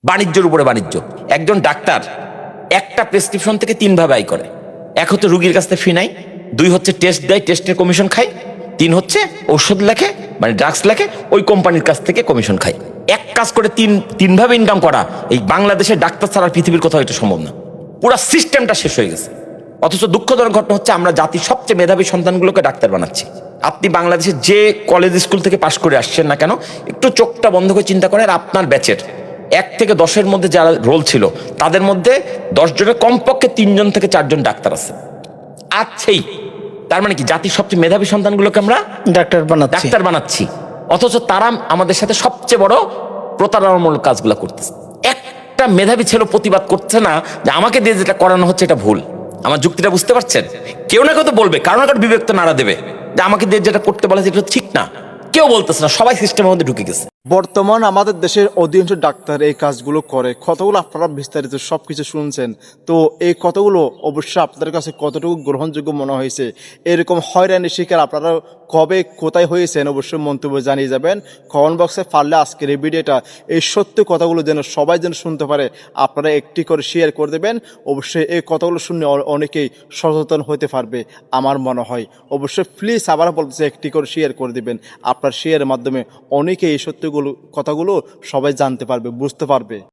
বাণিজ্যের উপরে বাণিজ্য। একজন ডাক্তার একটা প্রেসক্রিপশন থেকে 3 ভাবে আয় করে। এক হচ্ছে রুগীর কাছ থেকে ফি নাই, 2 হচ্ছে টেস্ট দেয়, টেস্টের কমিশন খায়, 3 হচ্ছে ঔষধ লেখে মানে ড্রাগস লেখে, ওই কোম্পানির কাছ থেকে কমিশন খায়। এক কাজ করে তিন ভাবে ইনকাম করা এই বাংলাদেশের ডাক্তার ছাড়া পৃথিবীর কোথাও এটা সম্ভব না। পুরো সিস্টেমটা শেষ হয়ে গেছে। অথচ দুঃখজনক ঘটনা হচ্ছে আমরা জাতির সবচেয়ে মেধাবী সন্তানগুলোকে ডাক্তার বানাচ্ছি। আপনি বাংলাদেশের যে কলেজ স্কুল থেকে পাশ করে আসছেন না কেন, একটু চোখটা বন্ধ করে চিন্তা করেন, আপনার ব্যাচের 1 থেকে 10-এর মধ্যে যারা রোল ছিল তাদের মধ্যে 10 জনের কমপক্ষে 3 জন থেকে 4 জন ডাক্তার আছে। আছেই। তার মানে কি জাতির সবচেয়ে মেধাবী সন্তানগুলোকে আমরা ডাক্তার বানাচ্ছি। অথচ তারা আমাদের সাথে সবচেয়ে বড় প্রতারণামূলক কাজগুলো করতেছে। একটা মেধাবী ছেলে প্রতিবাদ করছে না যে আমাকে দিয়ে যেটা করানো হচ্ছে এটা ভুল। আমার যুক্তিটা বুঝতে পারছেন? কেউ না কেউ তো বলবে, কারণ না কারণ বিবেক তো নাড়া দেবে যে আমাকে দিয়ে যেটা করতে বলা হচ্ছে এটা ঠিক না। কেউ বলতেছে না, সবাই সিস্টেমের মধ্যে ঢুকে গেছে। বর্তমান আমাদের দেশের অধিকাংশ ডাক্তার এই কাজগুলো করে। কতগুলো আপনারা বিস্তারিত সব কিছু শুনছেন, তো এই কতগুলো অবশ্যই আপনাদের কাছে কতটুকু গ্রহণযোগ্য মনে হয়েছে? এরকম হয়রানির শিকার আপনারা কবে কোথায় হয়েছেন অবশ্যই মন্তব্য জানিয়ে যাবেন কমেন্ট বক্সে। পারলে আজকের এই ভিডিওটা এই সত্য কথাগুলো যেন সবাই যেন শুনতে পারে, আপনারা একটি করে শেয়ার করে দেবেন। অবশ্যই এই কথাগুলো শুনে অনেকেই সচেতন হতে পারবে আমার মনে হয়। অবশ্যই প্লিজ আবার বলতেছে একটি করে শেয়ার করে দেবেন। আপনার শেয়ারের মাধ্যমে অনেকেই এই সত্যগুলো কথাগুলো সবাই জানতে পারবে, বুঝতে পারবে।